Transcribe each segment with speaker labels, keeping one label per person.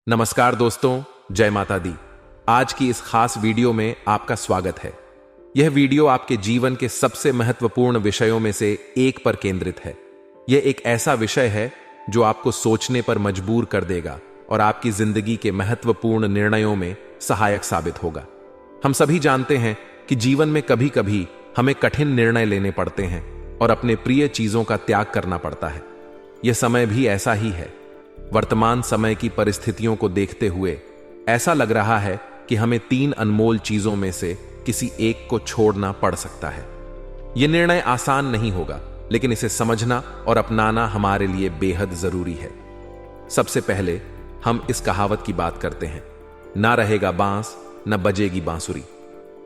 Speaker 1: नमस्कार दोस्तों, जय माता दी। आज की इस खास वीडियो में आपका स्वागत है। यह वीडियो आपके जीवन के सबसे महत्वपूर्ण विषयों में से एक पर केंद्रित है। यह एक ऐसा विषय है जो आपको सोचने पर मजबूर कर देगा और आपकी जिंदगी के महत्वपूर्ण निर्णयों में सहायक साबित होगा। हम सभी जानते हैं कि जीवन में कभी कभी हमें कठिन निर्णय लेने पड़ते हैं और अपने प्रिय चीजों का त्याग करना पड़ता है। यह समय भी ऐसा ही है। वर्तमान समय की परिस्थितियों को देखते हुए ऐसा लग रहा है कि हमें 3 अनमोल चीजों में से किसी एक को छोड़ना पड़ सकता है। यह निर्णय आसान नहीं होगा, लेकिन इसे समझना और अपनाना हमारे लिए बेहद जरूरी है। सबसे पहले हम इस कहावत की बात करते हैं, ना रहेगा बांस न बजेगी बांसुरी।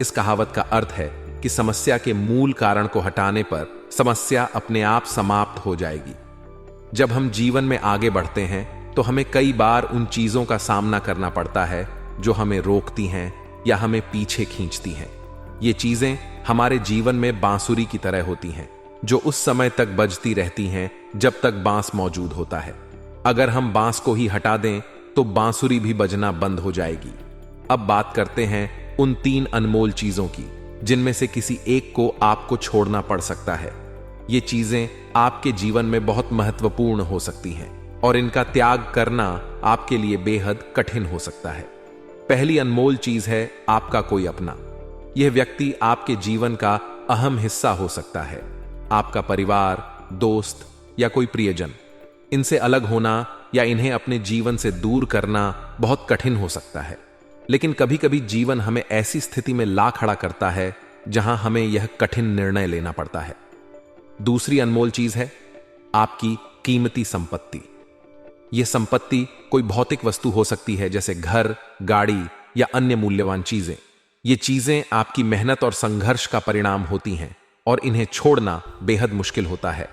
Speaker 1: इस कहावत का अर्थ है कि समस्या के मूल कारण को हटाने पर समस्या अपने आप समाप्त हो जाएगी। जब हम जीवन में आगे बढ़ते हैं तो हमें कई बार उन चीजों का सामना करना पड़ता है जो हमें रोकती हैं या हमें पीछे खींचती हैं। ये चीजें हमारे जीवन में बांसुरी की तरह होती हैं, जो उस समय तक बजती रहती हैं जब तक बांस मौजूद होता है। अगर हम बांस को ही हटा दें तो बांसुरी भी बजना बंद हो जाएगी। अब बात करते हैं उन 3 अनमोल चीजों की, जिनमें से किसी एक को आपको छोड़ना पड़ सकता है। ये चीजें आपके जीवन में बहुत महत्वपूर्ण हो सकती हैं और इनका त्याग करना आपके लिए बेहद कठिन हो सकता है। पहली अनमोल चीज है आपका कोई अपना। यह व्यक्ति आपके जीवन का अहम हिस्सा हो सकता है। आपका परिवार, दोस्त या कोई प्रियजन। इनसे अलग होना या इन्हें अपने जीवन से दूर करना बहुत कठिन हो सकता है, लेकिन कभी कभी जीवन हमें ऐसी स्थिति में ला खड़ा करता है जहां हमें यह कठिन निर्णय लेना पड़ता है। दूसरी अनमोल चीज है आपकी कीमती संपत्ति। यह संपत्ति कोई भौतिक वस्तु हो सकती है, जैसे घर, गाड़ी या अन्य मूल्यवान चीजें। ये चीजें आपकी मेहनत और संघर्ष का परिणाम होती हैं और इन्हें छोड़ना बेहद मुश्किल होता है।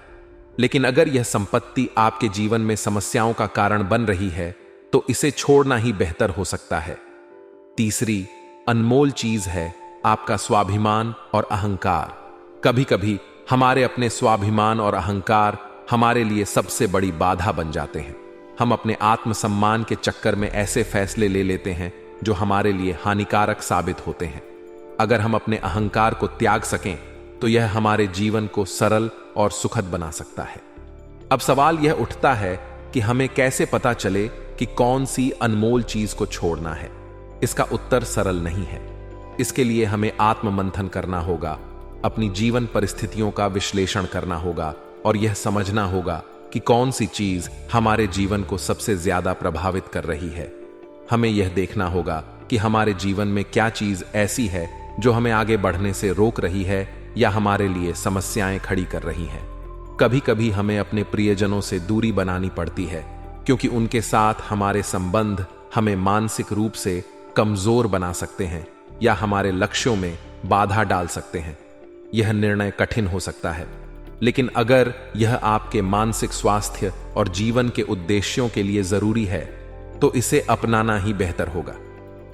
Speaker 1: लेकिन अगर यह संपत्ति आपके जीवन में समस्याओं का कारण बन रही है तो इसे छोड़ना ही बेहतर हो सकता है। तीसरी अनमोल चीज है आपका स्वाभिमान और अहंकार। कभी कभी हमारे अपने स्वाभिमान और अहंकार हमारे लिए सबसे बड़ी बाधा बन जाते हैं। हम अपने आत्मसम्मान के चक्कर में ऐसे फैसले ले लेते हैं जो हमारे लिए हानिकारक साबित होते हैं। अगर हम अपने अहंकार को त्याग सकें तो यह हमारे जीवन को सरल और सुखद बना सकता है। अब सवाल यह उठता है कि हमें कैसे पता चले कि कौन सी अनमोल चीज को छोड़ना है। इसका उत्तर सरल नहीं है। इसके लिए हमें आत्ममंथन करना होगा, अपनी जीवन परिस्थितियों का विश्लेषण करना होगा और यह समझना होगा कि कौन सी चीज हमारे जीवन को सबसे ज्यादा प्रभावित कर रही है। हमें यह देखना होगा कि हमारे जीवन में क्या चीज ऐसी है जो हमें आगे बढ़ने से रोक रही है या हमारे लिए समस्याएं खड़ी कर रही है। कभी कभी हमें अपने प्रियजनों से दूरी बनानी पड़ती है, क्योंकि उनके साथ हमारे संबंध हमें मानसिक रूप से कमजोर बना सकते हैं या हमारे लक्ष्यों में बाधा डाल सकते हैं। यह निर्णय कठिन हो सकता है, लेकिन अगर यह आपके मानसिक स्वास्थ्य और जीवन के उद्देश्यों के लिए जरूरी है तो इसे अपनाना ही बेहतर होगा।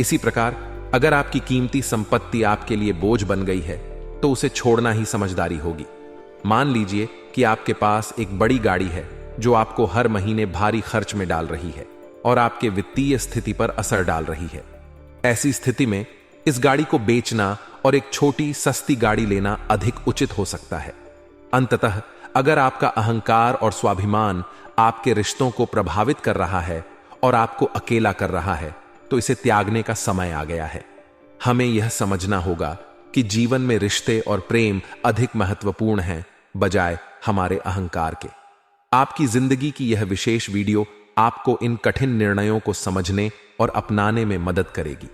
Speaker 1: इसी प्रकार अगर आपकी कीमती संपत्ति आपके लिए बोझ बन गई है तो उसे छोड़ना ही समझदारी होगी। मान लीजिए कि आपके पास एक बड़ी गाड़ी है जो आपको हर महीने भारी खर्च में डाल रही है और आपके वित्तीय स्थिति पर असर डाल रही है। ऐसी स्थिति में इस गाड़ी को बेचना और एक छोटी सस्ती गाड़ी लेना अधिक उचित हो सकता है। अंततः अगर आपका अहंकार और स्वाभिमान आपके रिश्तों को प्रभावित कर रहा है और आपको अकेला कर रहा है तो इसे त्यागने का समय आ गया है। हमें यह समझना होगा कि जीवन में रिश्ते और प्रेम अधिक महत्वपूर्ण हैं बजाय हमारे अहंकार के। आपकी जिंदगी की यह विशेष वीडियो आपको इन कठिन निर्णयों को समझने और अपनाने में मदद करेगी।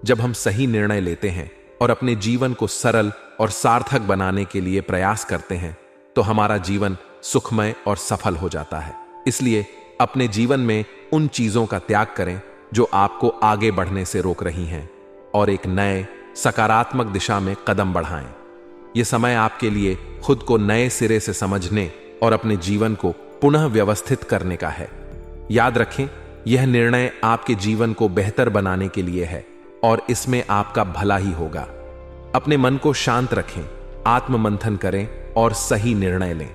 Speaker 1: जब हम सही निर्णय लेते हैं और अपने जीवन को सरल और सार्थक बनाने के लिए प्रयास करते हैं तो हमारा जीवन सुखमय और सफल हो जाता है। इसलिए अपने जीवन में उन चीजों का त्याग करें जो आपको आगे बढ़ने से रोक रही हैं और एक नए सकारात्मक दिशा में कदम बढ़ाएं। यह समय आपके लिए खुद को नए सिरे से समझने और अपने जीवन को पुनः व्यवस्थित करने का है। याद रखें, यह निर्णय आपके जीवन को बेहतर बनाने के लिए है और इसमें आपका भला ही होगा। अपने मन को शांत रखें, आत्ममंथन करें और सही निर्णय लें।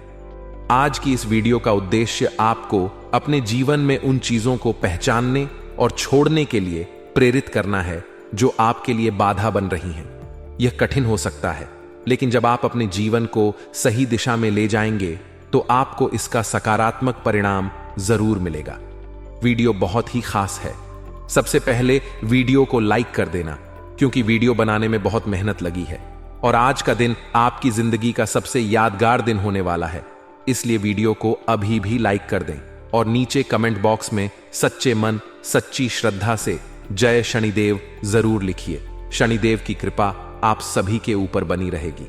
Speaker 1: आज की इस वीडियो का उद्देश्य आपको अपने जीवन में उन चीजों को पहचानने और छोड़ने के लिए प्रेरित करना है जो आपके लिए बाधा बन रही हैं। यह कठिन हो सकता है, लेकिन जब आप अपने जीवन को सही दिशा में ले जाएंगे तो आपको इसका सकारात्मक परिणाम जरूर मिलेगा। वीडियो बहुत ही खास है। सबसे पहले वीडियो को लाइक कर देना, क्योंकि वीडियो बनाने में बहुत मेहनत लगी है और आज का दिन आपकी जिंदगी का सबसे यादगार दिन होने वाला है। इसलिए वीडियो को अभी भी लाइक कर दें और नीचे कमेंट बॉक्स में सच्चे मन सच्ची श्रद्धा से जय शनिदेव जरूर लिखिए। शनिदेव की कृपा आप सभी के ऊपर बनी रहेगी।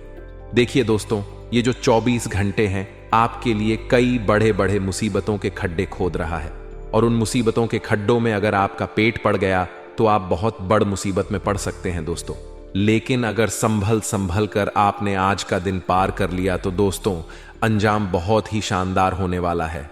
Speaker 1: देखिए दोस्तों, ये जो 24 घंटे हैं आपके लिए कई बड़े बड़े मुसीबतों के खड्डे खोद रहा है, और उन मुसीबतों के खड्डों में अगर आपका पेट पड़ गया तो आप बहुत बड़ मुसीबत में पड़ सकते हैं दोस्तों। लेकिन अगर संभल कर आपने आज का दिन पार कर लिया तो दोस्तों अंजाम बहुत ही शानदार होने वाला है।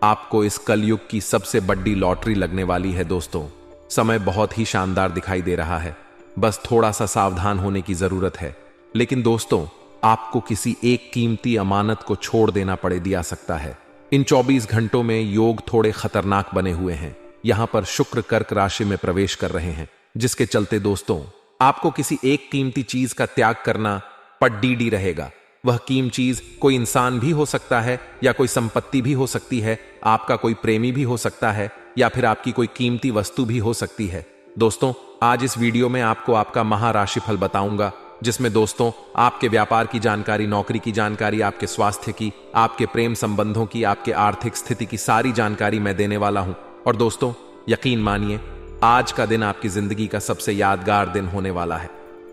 Speaker 1: आपको इस कलयुग की सबसे बड़ी लॉटरी लगने वाली है दोस्तों। समय बहुत ही शानदार दिखाई दे रहा है, बस थोड़ा सा सावधान होने की जरूरत है। लेकिन दोस्तों आपको किसी एक कीमती अमानत को छोड़ देना दिया सकता है। इन 24 घंटों में योग थोड़े खतरनाक बने हुए हैं। यहां पर शुक्र कर्क राशि में प्रवेश कर रहे हैं, जिसके चलते दोस्तों आपको किसी एक कीमती चीज का त्याग करना पड्डीडी रहेगा। वह कीमती चीज कोई इंसान भी हो सकता है या कोई संपत्ति भी हो सकती है, आपका कोई प्रेमी भी हो सकता है या फिर आपकी कोई कीमती वस्तु भी हो सकती है। दोस्तों आज इस वीडियो में आपको आपका महाराशिफल बताऊंगा, जिसमें दोस्तों आपके व्यापार की जानकारी, नौकरी की जानकारी, आपके स्वास्थ्य की, आपके प्रेम संबंधों की, आपके आर्थिक स्थिति की सारी जानकारी मैं देने वाला हूं। और दोस्तों यकीन मानिए आज का दिन आपकी जिंदगी का सबसे यादगार दिन होने वाला है।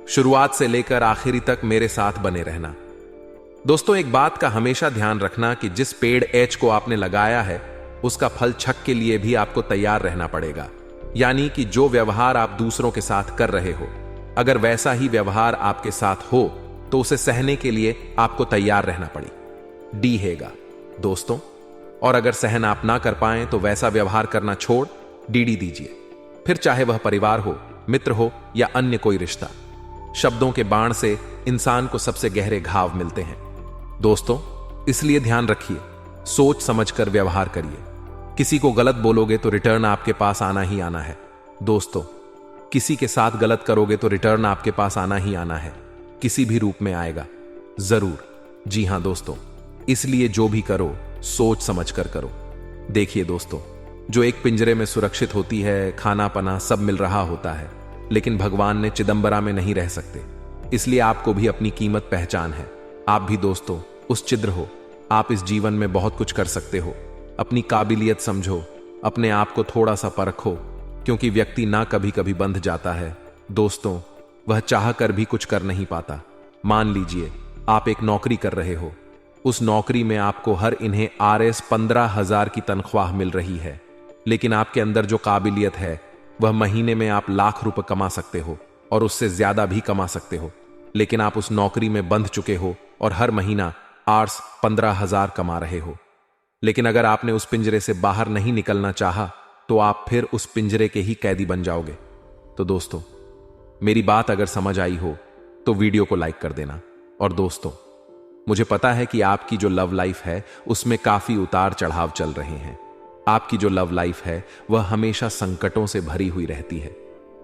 Speaker 1: शुरुआत से लेकर आखिरी तक मेरे साथ बने रहना। दोस्तों एक बात का हमेशा ध्यान रखना कि जिस पेड़ एच को आपने लगाया है उसका फल छक के लिए भी आपको तैयार रहना पड़ेगा। यानी कि जो व्यवहार आप दूसरों के साथ कर रहे हो, अगर वैसा ही व्यवहार आपके साथ हो तो उसे सहने के लिए आपको तैयार रहना पड़ी। डी हैगा दोस्तों। और अगर सहन आप ना कर पाएं तो वैसा व्यवहार करना छोड़ डीडी दीजिए, फिर चाहे वह परिवार हो, मित्र हो या अन्य कोई रिश्ता। शब्दों के बाण से इंसान को सबसे गहरे घाव मिलते हैं दोस्तों, इसलिए ध्यान रखिए, सोच समझकर व्यवहार करिए। किसी को गलत बोलोगे तो रिटर्न आपके पास आना ही आना है दोस्तों। किसी के साथ गलत करोगे तो रिटर्न आपके पास आना ही आना है, किसी भी रूप में आएगा जरूर। जी हां दोस्तों, इसलिए जो भी करो सोच समझ कर करो। देखिए दोस्तों, जो एक पिंजरे में सुरक्षित होती है, खाना पना सब मिल रहा होता है, लेकिन भगवान ने चिदंबरा में नहीं रह सकते। इसलिए आपको भी अपनी कीमत पहचान है। आप भी दोस्तों उस छिद्र हो। आप इस जीवन में बहुत कुछ कर सकते हो। अपनी काबिलियत समझो, अपने आप को थोड़ा सा परखो, क्योंकि व्यक्ति ना कभी कभी बंध जाता है दोस्तों, वह चाह कर भी कुछ कर नहीं पाता। मान लीजिए आप एक नौकरी कर रहे हो, उस नौकरी में आपको हर इन्हें RS 15,000 की तनख्वाह मिल रही है, लेकिन आपके अंदर जो काबिलियत है वह महीने में आप लाख रुपए कमा सकते हो और उससे ज्यादा भी कमा सकते हो। लेकिन आप उस नौकरी में बंध चुके हो और हर महीना RS 15,000 कमा रहे हो। लेकिन अगर आपने उस पिंजरे से बाहर नहीं निकलना चाहा तो आप फिर उस पिंजरे के ही कैदी बन जाओगे। तो दोस्तों मेरी बात अगर समझ आई हो तो वीडियो को लाइक कर देना। और दोस्तों मुझे पता है कि आपकी जो लव लाइफ है उसमें काफी उतार चढ़ाव चल रहे हैं। आपकी जो लव लाइफ है वह हमेशा संकटों से भरी हुई रहती है,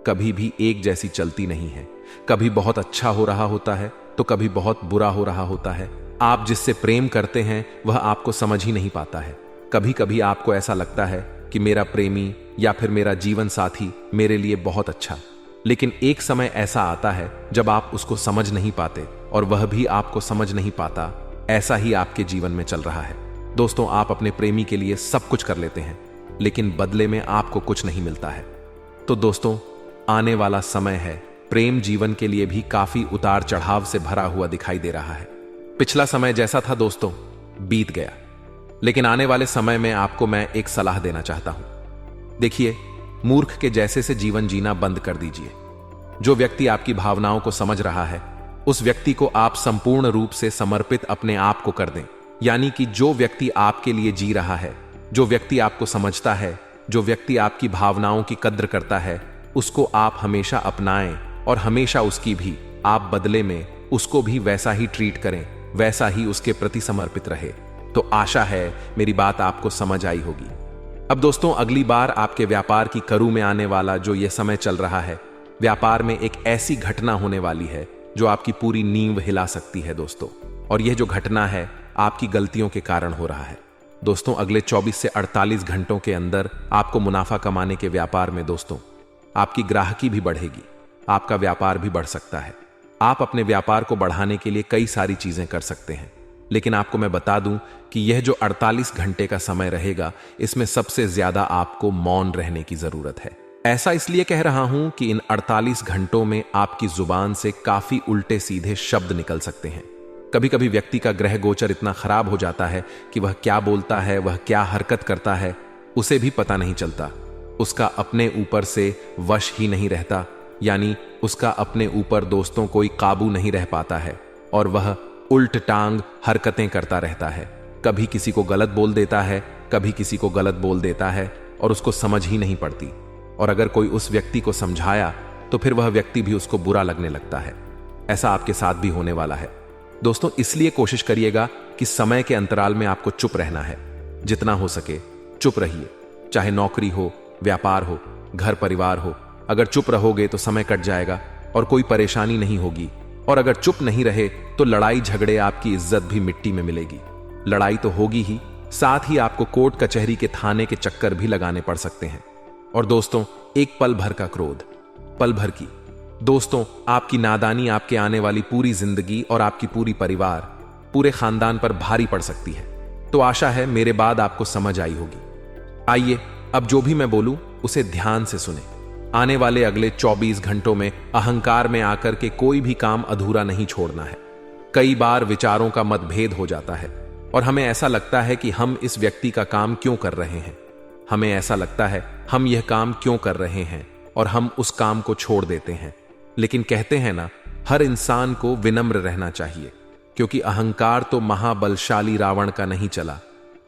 Speaker 1: कभी भी एक जैसी चलती नहीं है। कभी बहुत अच्छा हो रहा होता है तो कभी बहुत बुरा हो रहा होता है। आप जिससे प्रेम करते हैं वह आपको समझ ही नहीं पाता है। कभी कभी आपको ऐसा लगता है कि मेरा प्रेमी या फिर मेरा जीवन साथी मेरे लिए बहुत अच्छा, लेकिन एक समय ऐसा आता है जब आप उसको समझ नहीं पाते और वह भी आपको समझ नहीं पाता। ऐसा ही आपके जीवन में चल रहा है दोस्तों। आप अपने प्रेमी के लिए सब कुछ कर लेते हैं, लेकिन बदले में आपको कुछ नहीं मिलता है। तो दोस्तों आने वाला समय है, प्रेम जीवन के लिए भी काफी उतार चढ़ाव से भरा हुआ दिखाई दे रहा है। पिछला समय जैसा था दोस्तों बीत गया, लेकिन आने वाले समय में आपको मैं एक सलाह देना चाहता हूं। देखिए, मूर्ख के जैसे से जीवन जीना बंद कर दीजिए। जो व्यक्ति आपकी भावनाओं को समझ रहा है उस व्यक्ति को आप संपूर्ण रूप से समर्पित अपने आप को कर दें। यानी कि जो व्यक्ति आपके लिए जी रहा है, जो व्यक्ति आपको समझता है, जो व्यक्ति आपकी भावनाओं की कद्र करता है, उसको आप हमेशा अपनाएं और हमेशा उसकी भी आप बदले में उसको भी वैसा ही ट्रीट करें, वैसा ही उसके प्रति समर्पित रहे। तो आशा है मेरी बात आपको समझ आई होगी। अब दोस्तों, अगली बार आपके व्यापार की करू में आने वाला जो यह समय चल रहा है, व्यापार में एक ऐसी घटना होने वाली है जो आपकी पूरी नींव हिला सकती है दोस्तों। और यह जो घटना है आपकी गलतियों के कारण हो रहा है दोस्तों। अगले 24 से 48 घंटों के अंदर आपको मुनाफा कमाने के व्यापार में दोस्तों आपकी ग्राहकी भी बढ़ेगी, आपका व्यापार भी बढ़ सकता है। आप अपने व्यापार को बढ़ाने के लिए कई सारी चीजें कर सकते हैं, लेकिन आपको मैं बता दूं कि यह जो 48 घंटे का समय रहेगा, इसमें सबसे ज्यादा आपको मौन रहने की जरूरत है। ऐसा इसलिए कह रहा हूं कि इन 48 घंटों में आपकी जुबान से काफी उल्टे सीधे शब्द निकल सकते हैं। कभी कभी व्यक्ति का ग्रह गोचर इतना खराब हो जाता है कि वह क्या बोलता है, वह क्या हरकत करता है, उसे भी पता नहीं चलता। उसका अपने ऊपर से वश ही नहीं रहता, यानी उसका अपने ऊपर दोस्तों कोई काबू नहीं रह पाता है और वह उल्ट टांग हरकतें करता रहता है। कभी किसी को गलत बोल देता है, कभी किसी को गलत बोल देता है और उसको समझ ही नहीं पड़ती। और अगर कोई उस व्यक्ति को समझाया तो फिर वह व्यक्ति भी उसको बुरा लगने लगता है। ऐसा आपके साथ भी होने वाला है दोस्तों। इसलिए कोशिश करिएगा कि समय के अंतराल में आपको चुप रहना है। जितना हो सके चुप रहिए, चाहे नौकरी हो, व्यापार हो, घर परिवार हो। अगर चुप रहोगे तो समय कट जाएगा और कोई परेशानी नहीं होगी। और अगर चुप नहीं रहे तो लड़ाई झगड़े, आपकी इज्जत भी मिट्टी में मिलेगी। लड़ाई तो होगी ही, साथ ही आपको कोर्ट कचहरी के थाने के चक्कर भी लगाने पड़ सकते हैं। और दोस्तों, एक पल भर का क्रोध, पल भर की दोस्तों आपकी नादानी आपके आने वाली पूरी जिंदगी और आपकी पूरी परिवार, पूरे खानदान पर भारी पड़ सकती है। तो आशा है मेरे बाद आपको समझ आई होगी। आइए अब जो भी मैं बोलूं उसे ध्यान से सुने। आने वाले अगले 24 घंटों में अहंकार में आकर के कोई भी काम अधूरा नहीं छोड़ना है। कई बार विचारों का मतभेद हो जाता है और हमें ऐसा लगता है कि हम इस व्यक्ति का काम क्यों कर रहे हैं, हमें ऐसा लगता है हम यह काम क्यों कर रहे हैं और हम उस काम को छोड़ देते हैं। लेकिन कहते हैं ना, हर इंसान को विनम्र रहना चाहिए, क्योंकि अहंकार तो महाबलशाली रावण का नहीं चला।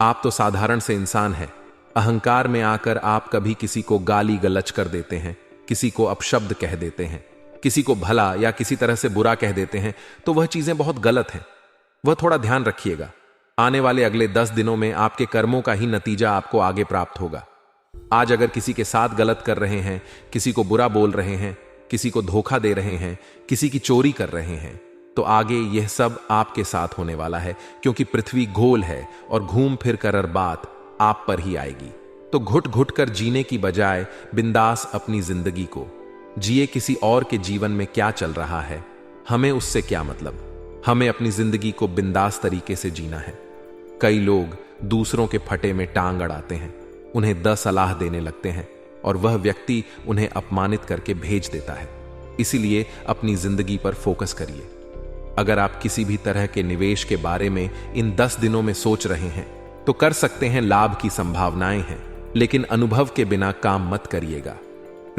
Speaker 1: आप तो साधारण से इंसान हैं। अहंकार में आकर आप कभी किसी को गाली गलच कर देते हैं, किसी को अपशब्द कह देते हैं, किसी को भला या किसी तरह से बुरा कह देते हैं, तो वह चीजें बहुत गलत हैं। वह थोड़ा ध्यान रखिएगा। आने वाले अगले 10 दिनों में आपके कर्मों का ही नतीजा आपको आगे प्राप्त होगा। आज अगर किसी के साथ गलत कर रहे हैं, किसी को बुरा बोल रहे हैं, किसी को धोखा दे रहे हैं, किसी की चोरी कर रहे हैं, तो आगे यह सब आपके साथ होने वाला है, क्योंकि पृथ्वी गोल है और घूम फिर कर बात आप पर ही आएगी। तो घुट घुट कर जीने की बजाय बिंदास अपनी जिंदगी को जिए। किसी और के जीवन में क्या चल रहा है हमें उससे क्या मतलब। हमें अपनी जिंदगी को बिंदास तरीके से जीना है। कई लोग दूसरों के फटे में टांग अड़ाते हैं, उन्हें 10 सलाह देने लगते हैं और वह व्यक्ति उन्हें अपमानित करके भेज देता है। इसीलिए अपनी जिंदगी पर फोकस करिए। अगर आप किसी भी तरह के निवेश के बारे में इन 10 दिनों में सोच रहे हैं तो कर सकते हैं, लाभ की संभावनाएं हैं, लेकिन अनुभव के बिना काम मत करिएगा।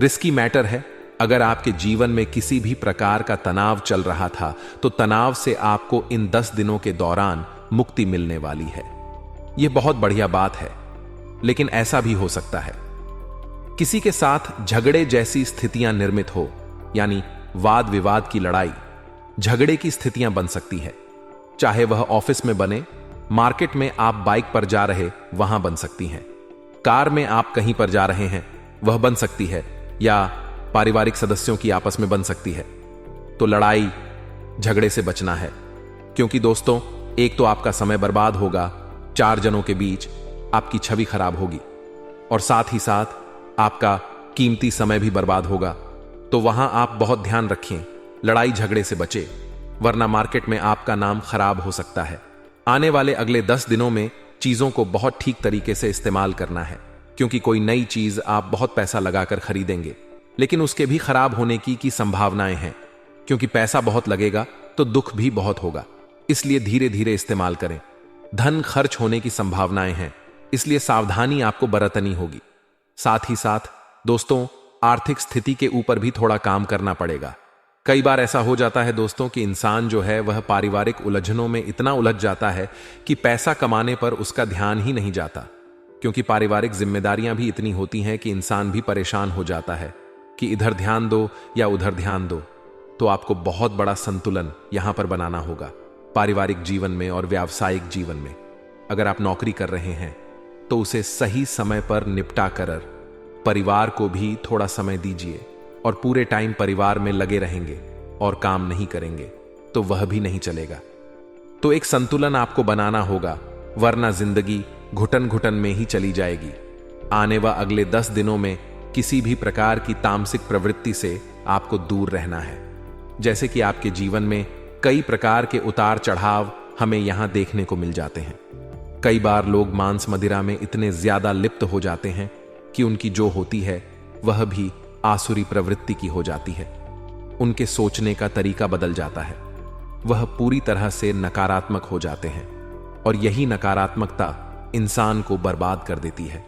Speaker 1: रिस्की मैटर है। अगर आपके जीवन में किसी भी प्रकार का तनाव चल रहा था तो तनाव से आपको इन 10 दिनों के दौरान मुक्ति मिलने वाली है। यह बहुत बढ़िया बात है। लेकिन ऐसा भी हो सकता है किसी के साथ झगड़े जैसी स्थितियां निर्मित हो, यानी वाद विवाद की लड़ाई, झगड़े की स्थितियां बन सकती है। चाहे वह ऑफिस में बने, मार्केट में आप बाइक पर जा रहे वहां बन सकती हैं, कार में आप कहीं पर जा रहे हैं वह बन सकती है, या पारिवारिक सदस्यों की आपस में बन सकती है। तो लड़ाई झगड़े से बचना है, क्योंकि दोस्तों एक तो आपका समय बर्बाद होगा, 4 जनों के बीच आपकी छवि खराब होगी, और साथ ही साथ आपका कीमती समय भी बर्बाद होगा। तो वहां आप बहुत ध्यान रखें, लड़ाई झगड़े से बचे, वरना मार्केट में आपका नाम खराब हो सकता है। आने वाले अगले 10 दिनों में चीजों को बहुत ठीक तरीके से इस्तेमाल करना है, क्योंकि कोई नई चीज आप बहुत पैसा लगाकर खरीदेंगे, लेकिन उसके भी खराब होने की संभावनाएं हैं, क्योंकि पैसा बहुत लगेगा तो दुख भी बहुत होगा। इसलिए धीरे धीरे इस्तेमाल करें। धन खर्च होने की संभावनाएं हैं, इसलिए सावधानी आपको बरतनी होगी। साथ ही साथ दोस्तों आर्थिक स्थिति के ऊपर भी थोड़ा काम करना पड़ेगा। कई बार ऐसा हो जाता है दोस्तों कि इंसान जो है वह पारिवारिक उलझनों में इतना उलझ जाता है कि पैसा कमाने पर उसका ध्यान ही नहीं जाता, क्योंकि पारिवारिक जिम्मेदारियां भी इतनी होती हैं कि इंसान भी परेशान हो जाता है कि इधर ध्यान दो या उधर ध्यान दो। तो आपको बहुत बड़ा संतुलन यहां पर बनाना होगा पारिवारिक जीवन में और व्यावसायिक जीवन में। अगर आप नौकरी कर रहे हैं तो उसे सही समय पर निपटा कर परिवार को भी थोड़ा समय दीजिए और पूरे टाइम परिवार में लगे रहेंगे और काम नहीं करेंगे तो वह भी नहीं चलेगा। तो एक संतुलन आपको बनाना होगा, वरना जिंदगी घुटन घुटन में ही चली जाएगी। आने व अगले 10 दिनों में किसी भी प्रकार की तामसिक प्रवृत्ति से आपको दूर रहना है। जैसे कि आपके जीवन में कई प्रकार के उतार चढ़ाव हमें यहां देखने को मिल जाते हैं। कई बार लोग मांस मदिरा में इतने ज्यादा लिप्त हो जाते हैं कि उनकी जो होती है वह भी आसुरी प्रवृत्ति की हो जाती है। उनके सोचने का तरीका बदल जाता है, वह पूरी तरह से नकारात्मक हो जाते हैं और यही नकारात्मकता इंसान को बर्बाद कर देती है।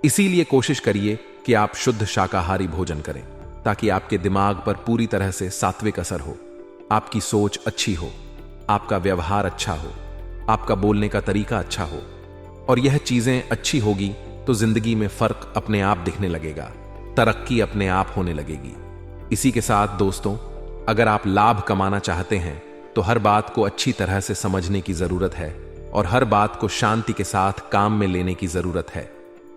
Speaker 1: इसीलिए कोशिश करिए कि आप शुद्ध शाकाहारी भोजन करें ताकि आपके दिमाग पर पूरी तरह से सात्विक असर हो, आपकी सोच अच्छी हो, आपका व्यवहार अच्छा हो, आपका बोलने का तरीका अच्छा हो। और यह चीजें अच्छी होगी तो जिंदगी में फर्क अपने आप दिखने लगेगा, तरक्की अपने आप होने लगेगी। इसी के साथ दोस्तों, अगर आप लाभ कमाना चाहते हैं तो हर बात को अच्छी तरह से समझने की जरूरत है और हर बात को शांति के साथ काम में लेने की जरूरत है।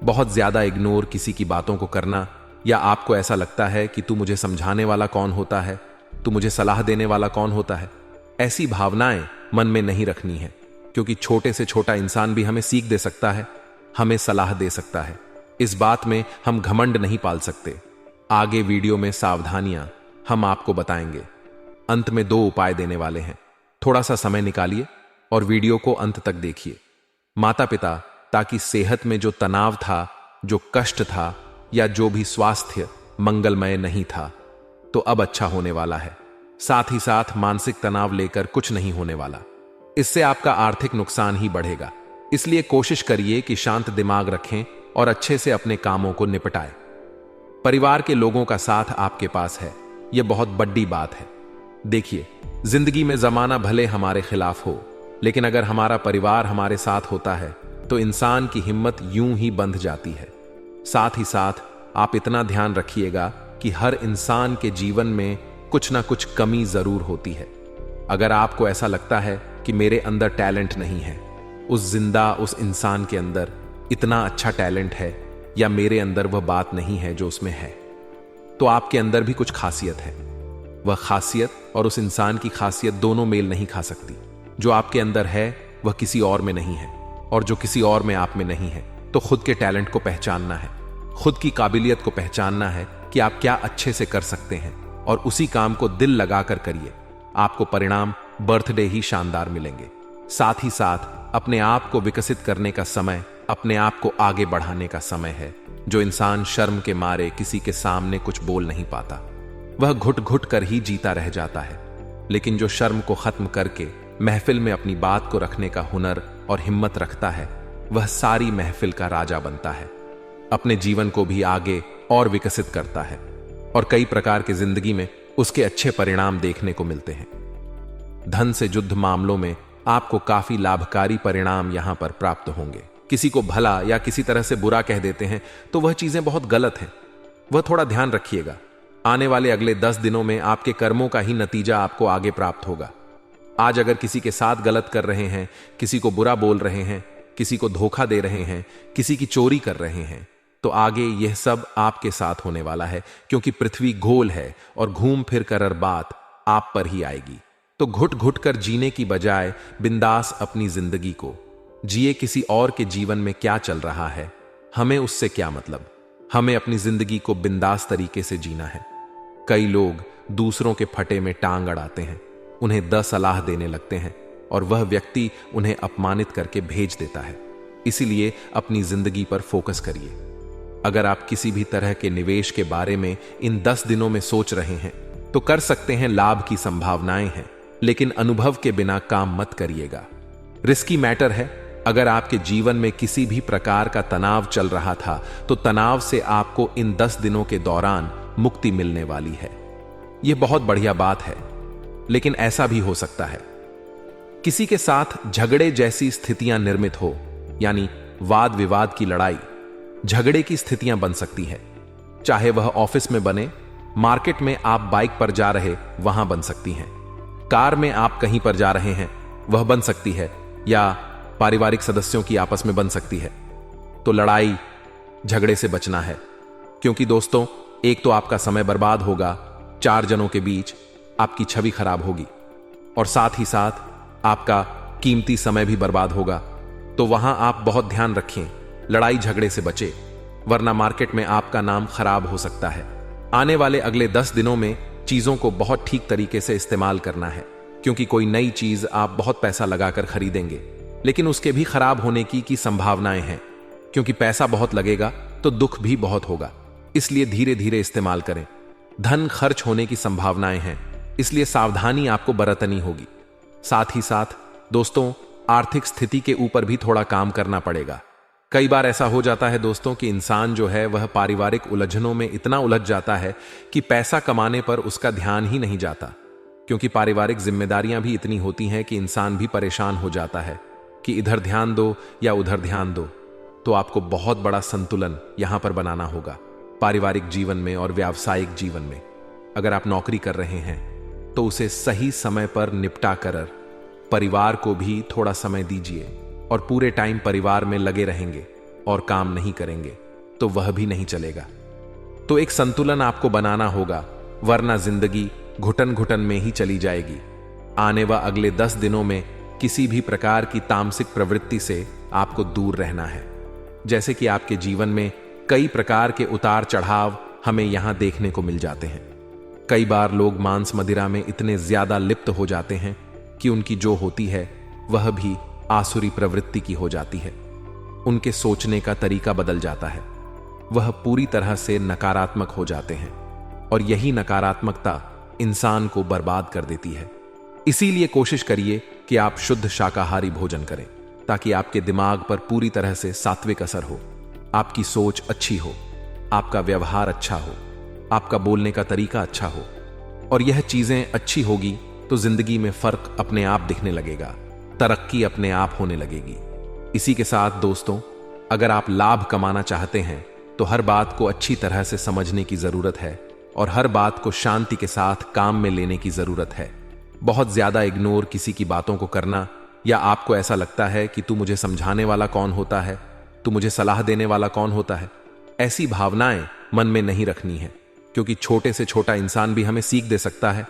Speaker 1: बहुत ज्यादा इग्नोर किसी की बातों को करना, या आपको ऐसा लगता है कि तू मुझे समझाने वाला कौन होता है, तू मुझे सलाह देने वाला कौन होता है, ऐसी भावनाएं मन में नहीं रखनी है, क्योंकि छोटे से छोटा इंसान भी हमें सीख दे सकता है, हमें सलाह दे सकता है। इस बात में हम घमंड नहीं पाल सकते। आगे वीडियो में सावधानियां हम आपको बताएंगे। अंत में 2 उपाय देने वाले हैं, थोड़ा सा समय निकालिए और वीडियो को अंत तक देखिए। माता पिता, ताकि सेहत में जो तनाव था, जो कष्ट था, या जो भी स्वास्थ्य मंगलमय नहीं था, तो अब अच्छा होने वाला है। साथ ही साथ मानसिक तनाव लेकर कुछ नहीं होने वाला, इससे आपका आर्थिक नुकसान ही बढ़ेगा। इसलिए कोशिश करिए कि शांत दिमाग रखें और अच्छे से अपने कामों को निपटाएं। परिवार के लोगों का साथ आपके पास है, यह बहुत बड़ी बात है। देखिए, जिंदगी में जमाना भले हमारे खिलाफ हो, लेकिन अगर हमारा परिवार हमारे साथ होता है तो इंसान की हिम्मत यूं ही बंध जाती है। साथ ही साथ आप इतना ध्यान रखिएगा कि हर इंसान के जीवन में कुछ ना कुछ कमी जरूर होती है। अगर आपको ऐसा लगता है कि मेरे अंदर टैलेंट नहीं है, उस इंसान के अंदर इतना अच्छा टैलेंट है, या मेरे अंदर वह बात नहीं है जो उसमें है, तो आपके अंदर भी कुछ खासियत है। वह खासियत और उस इंसान की खासियत दोनों मेल नहीं खा सकती। जो आपके अंदर है वह किसी और में नहीं है, और जो किसी और में आप में नहीं है। तो खुद के टैलेंट को पहचानना है, खुद की काबिलियत को पहचानना है कि आप क्या अच्छे से कर सकते हैं, और उसी काम को दिल लगाकर करिए। आपको परिणाम बर्थडे ही शानदार मिलेंगे। साथ ही साथ अपने आप को विकसित करने का समय, अपने आप को आगे बढ़ाने का समय है। जो इंसान शर्म के मारे किसी के सामने कुछ बोल नहीं पाता, वह घुट घुट कर ही जीता रह जाता है। लेकिन जो शर्म को खत्म करके महफिल में अपनी बात को रखने का हुनर और हिम्मत रखता है, वह सारी महफिल का राजा बनता है, अपने जीवन को भी आगे और विकसित करता है, और कई प्रकार की जिंदगी में उसके अच्छे परिणाम देखने को मिलते हैं। धन से युद्ध मामलों में आपको काफी लाभकारी परिणाम यहां पर प्राप्त होंगे। किसी को भला या किसी तरह से बुरा कह देते हैं तो वह चीजें बहुत गलत हैं, वह थोड़ा ध्यान रखिएगा। आने वाले अगले 10 दिनों में आपके कर्मों का ही नतीजा आपको आगे प्राप्त होगा। आज अगर किसी के साथ गलत कर रहे हैं, किसी को बुरा बोल रहे हैं, किसी को धोखा दे रहे हैं, किसी की चोरी कर रहे हैं, तो आगे यह सब आपके साथ होने वाला है, क्योंकि पृथ्वी गोल है और घूम फिर कर बात आप पर ही आएगी। तो घुट घुट कर जीने की बजाय बिंदास अपनी जिंदगी को जिए। किसी और के जीवन में क्या चल रहा है, हमें उससे क्या मतलब। हमें अपनी जिंदगी को बिंदास तरीके से जीना है। कई लोग दूसरों के फटे में टांग अड़ाते हैं, उन्हें 10 सलाह देने लगते हैं और वह व्यक्ति उन्हें अपमानित करके भेज देता है। इसीलिए अपनी जिंदगी पर फोकस करिए। अगर आप किसी भी तरह के निवेश के बारे में इन 10 दिनों में सोच रहे हैं तो कर सकते हैं, लाभ की संभावनाएं हैं, लेकिन अनुभव के बिना काम मत करिएगा। रिस्की मैटर है। अगर आपके जीवन में किसी भी प्रकार का तनाव चल रहा था तो तनाव से आपको इन 10 दिनों के दौरान मुक्ति मिलने वाली है। यह बहुत बढ़िया बात है। लेकिन ऐसा भी हो सकता है किसी के साथ झगड़े जैसी स्थितियां निर्मित हो, यानी वाद विवाद की लड़ाई, झगड़े की स्थितियां बन सकती है। चाहे वह ऑफिस में बने, मार्केट में आप बाइक पर जा रहे वहां बन सकती हैं, कार में आप कहीं पर जा रहे हैं वह बन सकती है, या पारिवारिक सदस्यों की आपस में बन सकती है। तो लड़ाई झगड़े से बचना है। क्योंकि दोस्तों, एक तो आपका समय बर्बाद होगा, 4 जनों के बीच आपकी छवि खराब होगी, और साथ ही साथ आपका कीमती समय भी बर्बाद होगा। तो वहां आप बहुत ध्यान रखें, लड़ाई झगड़े से बचे, वरना मार्केट में आपका नाम खराब हो सकता है। आने वाले अगले 10 दिनों में चीजों को बहुत ठीक तरीके से इस्तेमाल करना है, क्योंकि कोई नई चीज आप बहुत पैसा लगाकर खरीदेंगे, लेकिन उसके भी खराब होने की संभावनाएं हैं। क्योंकि पैसा बहुत लगेगा तो दुख भी बहुत होगा, इसलिए धीरे धीरे इस्तेमाल करें। धन खर्च होने की संभावनाएं हैं, इसलिए सावधानी आपको बरतनी होगी। साथ ही साथ दोस्तों, आर्थिक स्थिति के ऊपर भी थोड़ा काम करना पड़ेगा। कई बार ऐसा हो जाता है दोस्तों कि इंसान जो है वह पारिवारिक उलझनों में इतना उलझ जाता है कि पैसा कमाने पर उसका ध्यान ही नहीं जाता। क्योंकि पारिवारिक जिम्मेदारियां भी इतनी होती हैं कि इंसान भी परेशान हो जाता है कि इधर ध्यान दो या उधर ध्यान दो। तो आपको बहुत बड़ा संतुलन यहां पर बनाना होगा पारिवारिक जीवन में और व्यावसायिक जीवन में। अगर आप नौकरी कर रहे हैं तो उसे सही समय पर निपटा कर परिवार को भी थोड़ा समय दीजिए, और पूरे टाइम परिवार में लगे रहेंगे और काम नहीं करेंगे तो वह भी नहीं चलेगा। तो एक संतुलन आपको बनाना होगा, वरना जिंदगी घुटन घुटन में ही चली जाएगी। आने व अगले 10 दिनों में किसी भी प्रकार की तामसिक प्रवृत्ति से आपको दूर रहना है। जैसे कि आपके जीवन में कई प्रकार के उतार चढ़ाव हमें यहां देखने को मिल जाते हैं। कई बार लोग मांस मदिरा में इतने ज्यादा लिप्त हो जाते हैं कि उनकी जो होती है वह भी आसुरी प्रवृत्ति की हो जाती है। उनके सोचने का तरीका बदल जाता है, वह पूरी तरह से नकारात्मक हो जाते हैं, और यही नकारात्मकता इंसान को बर्बाद कर देती है। इसीलिए कोशिश करिए कि आप शुद्ध शाकाहारी भोजन करें, ताकि आपके दिमाग पर पूरी तरह से सात्विक असर हो, आपकी सोच अच्छी हो, आपका व्यवहार अच्छा हो, आपका बोलने का तरीका अच्छा हो। और यह चीजें अच्छी होगी तो जिंदगी में फर्क अपने आप दिखने लगेगा, तरक्की अपने आप होने लगेगी। इसी के साथ दोस्तों, अगर आप लाभ कमाना चाहते हैं तो हर बात को अच्छी तरह से समझने की जरूरत है, और हर बात को शांति के साथ काम में लेने की जरूरत है। बहुत ज्यादा इग्नोर किसी की बातों को करना, या आपको ऐसा लगता है कि तू मुझे समझाने वाला कौन होता है, तू मुझे सलाह देने वाला कौन होता है, ऐसी भावनाएं मन में नहीं रखनी है। क्योंकि छोटे से छोटा इंसान भी हमें सीख दे सकता है,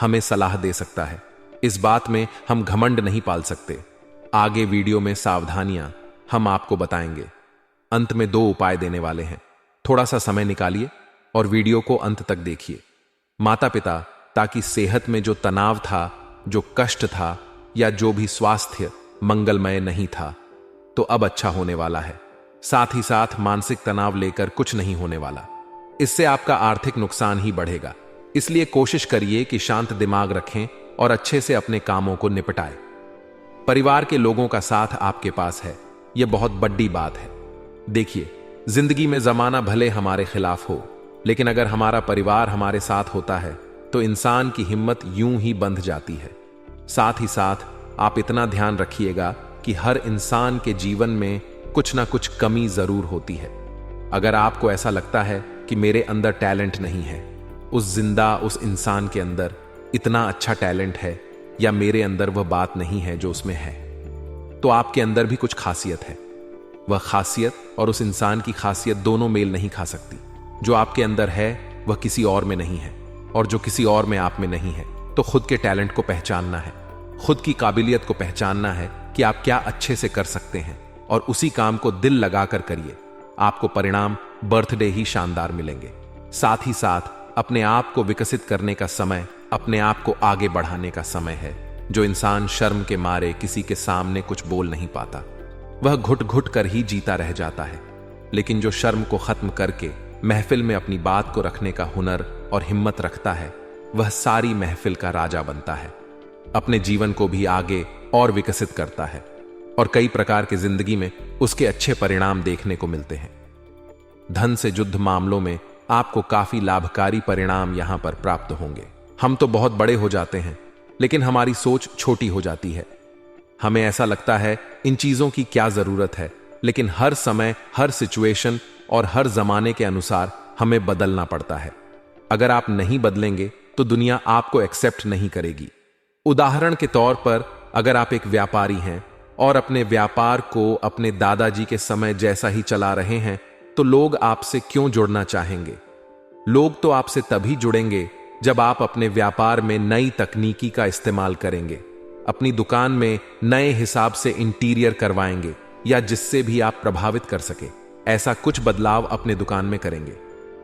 Speaker 1: हमें सलाह दे सकता है। इस बात में हम घमंड नहीं पाल सकते। आगे वीडियो में सावधानियां हम आपको बताएंगे। अंत में 2 उपाय देने वाले हैं, थोड़ा सा समय निकालिए और वीडियो को अंत तक देखिए। माता पिता, ताकि सेहत में जो तनाव था, जो कष्ट था, या जो भी स्वास्थ्य मंगलमय नहीं था, तो अब अच्छा होने वाला है। साथ ही साथ मानसिक तनाव लेकर कुछ नहीं होने वाला, इससे आपका आर्थिक नुकसान ही बढ़ेगा। इसलिए कोशिश करिए कि शांत दिमाग रखें और अच्छे से अपने कामों को निपटाएं। परिवार के लोगों का साथ आपके पास है, यह बहुत बड़ी बात है। देखिए, जिंदगी में जमाना भले हमारे खिलाफ हो, लेकिन अगर हमारा परिवार हमारे साथ होता है तो इंसान की हिम्मत यूं ही बंध जाती है। साथ ही साथ आप इतना ध्यान रखिएगा कि हर इंसान के जीवन में कुछ ना कुछ कमी जरूर होती है। अगर आपको ऐसा लगता है कि मेरे अंदर टैलेंट नहीं है, उस इंसान के अंदर इतना अच्छा टैलेंट है, या मेरे अंदर वह बात नहीं है जो उसमें है, तो आपके अंदर भी कुछ खासियत है। वह खासियत और उस इंसान की खासियत दोनों मेल नहीं खा सकती। जो आपके अंदर है वह किसी और में नहीं है, और जो किसी और में आप में नहीं है। तो खुद के टैलेंट को पहचानना है, खुद की काबिलियत को पहचानना है कि आप क्या अच्छे से कर सकते हैं, और उसी काम को दिल लगाकर करिए। आपको परिणाम बर्थडे ही शानदार मिलेंगे। साथ ही साथ अपने आप को विकसित करने का समय, अपने आप को आगे बढ़ाने का समय है। जो इंसान शर्म के मारे किसी के सामने कुछ बोल नहीं पाता, वह घुट घुट कर ही जीता रह जाता है। लेकिन जो शर्म को खत्म करके महफिल में अपनी बात को रखने का हुनर और हिम्मत रखता है, वह सारी महफिल का राजा बनता है, अपने जीवन को भी आगे और विकसित करता है, और कई प्रकार की जिंदगी में उसके अच्छे परिणाम देखने को मिलते हैं। धन से युद्ध मामलों में आपको काफी लाभकारी परिणाम यहां पर प्राप्त होंगे। हम तो बहुत बड़े हो जाते हैं, लेकिन हमारी सोच छोटी हो जाती है। हमें ऐसा लगता है इन चीजों की क्या जरूरत है, लेकिन हर समय, हर सिचुएशन और हर जमाने के अनुसार हमें बदलना पड़ता है। अगर आप नहीं बदलेंगे तो दुनिया आपको एक्सेप्ट नहीं करेगी। उदाहरण के तौर पर, अगर आप एक व्यापारी हैं और अपने व्यापार को अपने दादाजी के समय जैसा ही चला रहे हैं, तो लोग आपसे क्यों जुड़ना चाहेंगे? लोग तो आपसे तभी जुड़ेंगे जब आप अपने व्यापार में नई तकनीकी का इस्तेमाल करेंगे, अपनी दुकान में नए हिसाब से इंटीरियर करवाएंगे, या जिससे भी आप प्रभावित कर सके ऐसा कुछ बदलाव अपने दुकान में करेंगे।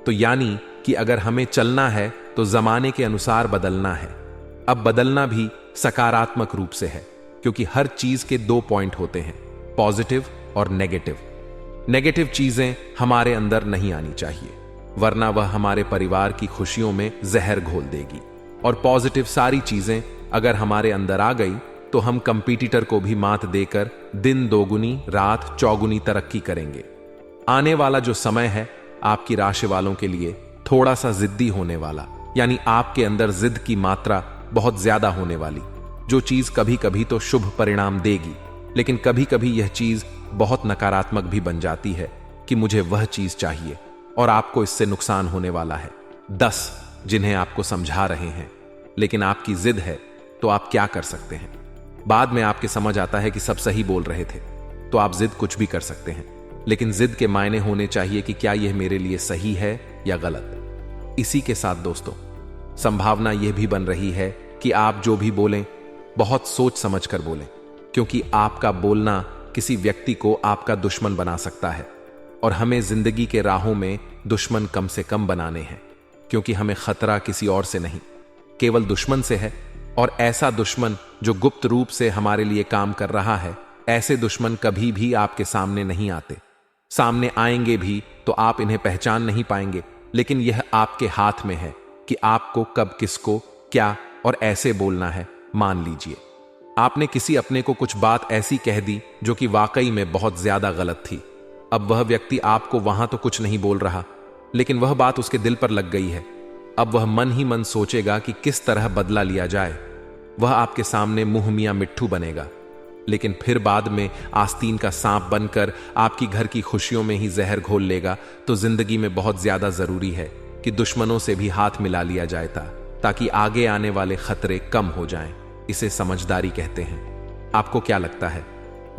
Speaker 1: तो यानी कि अगर हमें चलना है तो जमाने के अनुसार बदलना है। अब बदलना भी सकारात्मक रूप से है, क्योंकि हर चीज के 2 पॉइंट होते हैं, पॉजिटिव और नेगेटिव। नेगेटिव चीजें हमारे अंदर नहीं आनी चाहिए, वरना वह हमारे परिवार की खुशियों में जहर घोल देगी। और पॉजिटिव सारी चीजें अगर हमारे अंदर आ गई तो हम कंपटीटर को भी मात देकर दिन दोगुनी रात चौगुनी तरक्की करेंगे। आने वाला जो समय है आपकी राशि वालों के लिए थोड़ा सा जिद्दी होने वाला, यानी आपके अंदर जिद की मात्रा बहुत ज्यादा होने वाली, जो चीज कभी कभी तो शुभ परिणाम देगी, लेकिन कभी कभी यह चीज बहुत नकारात्मक भी बन जाती है कि मुझे वह चीज चाहिए, और आपको इससे नुकसान होने वाला है। 10 जिन्हें आपको समझा रहे हैं, लेकिन आपकी जिद है तो आप क्या कर सकते हैं? बाद में आपके समझ आता है कि सब सही बोल रहे थे, तो आप जिद कुछ भी कर सकते हैं, लेकिन जिद के मायने होने चाहिए कि क्या यह मेरे लिए सही है या गलत। इसी के साथ दोस्तों, संभावना यह भी बन रही है कि आप जो भी बोलें बहुत सोच समझ कर बोलें, क्योंकि आपका बोलना किसी व्यक्ति को आपका दुश्मन बना सकता है। और हमें जिंदगी के राहों में दुश्मन कम से कम बनाने हैं, क्योंकि हमें खतरा किसी और से नहीं, केवल दुश्मन से है। और ऐसा दुश्मन जो गुप्त रूप से हमारे लिए काम कर रहा है, ऐसे दुश्मन कभी भी आपके सामने नहीं आते। सामने आएंगे भी तो आप इन्हें पहचान नहीं पाएंगे, लेकिन यह आपके हाथ में है कि आपको कब किसको क्या और ऐसे बोलना है। मान लीजिए आपने किसी अपने को कुछ बात ऐसी कह दी जो कि वाकई में बहुत ज्यादा गलत थी। अब वह व्यक्ति आपको वहां तो कुछ नहीं बोल रहा, लेकिन वह बात उसके दिल पर लग गई है। अब वह मन ही मन सोचेगा कि किस तरह बदला लिया जाए। वह आपके सामने मुंह मियां मिट्ठू बनेगा, लेकिन फिर बाद में आस्तीन का सांप बनकर आपकी घर की खुशियों में ही जहर घोल लेगा। तो जिंदगी में बहुत ज्यादा जरूरी है कि दुश्मनों से भी हाथ मिला लिया जाए ताकि आगे आने वाले खतरे कम हो जाएं। इसे समझदारी कहते हैं। आपको क्या लगता है?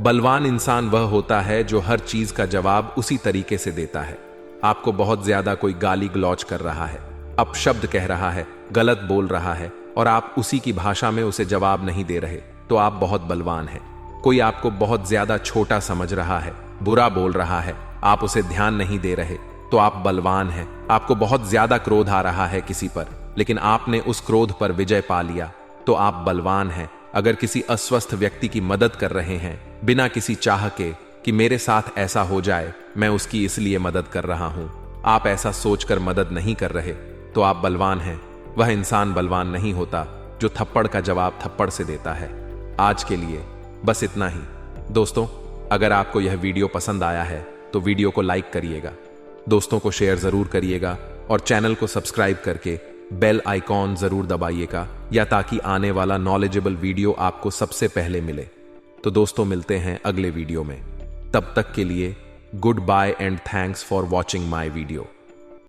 Speaker 1: बलवान इंसान वह होता है जो हर चीज का जवाब उसी तरीके से देता है। आपको बहुत ज्यादा कोई गाली गलौज कर रहा है, अपशब्द कह रहा है, गलत बोल रहा है, और आप उसी की भाषा में उसे जवाब नहीं दे रहे, तो आप बहुत बलवान हैं। कोई आपको बहुत ज्यादा छोटा समझ रहा है, बुरा बोल रहा है, आप उसे ध्यान नहीं दे रहे, तो आप बलवान हैं। आपको बहुत ज्यादा क्रोध आ रहा है किसी पर, लेकिन आपने उस क्रोध पर विजय पा लिया, तो आप बलवान हैं। अगर किसी अस्वस्थ व्यक्ति की मदद कर रहे हैं बिना किसी चाह के कि मेरे साथ ऐसा हो जाए, मैं उसकी इसलिए मदद कर रहा हूं, आप ऐसा सोचकर मदद नहीं कर रहे, तो आप बलवान हैं। वह इंसान बलवान नहीं होता जो थप्पड़ का जवाब थप्पड़ से देता है। आज के लिए बस इतना ही दोस्तों। अगर आपको यह वीडियो पसंद आया है तो वीडियो को लाइक करिएगा, दोस्तों को शेयर जरूर करिएगा, और चैनल को सब्सक्राइब करके बेल आइकॉन जरूर दबाइएगा, या ताकि आने वाला नॉलेजेबल वीडियो आपको सबसे पहले मिले। तो दोस्तों, मिलते हैं अगले वीडियो में। तब तक के लिए good bye and thanks for watching my video.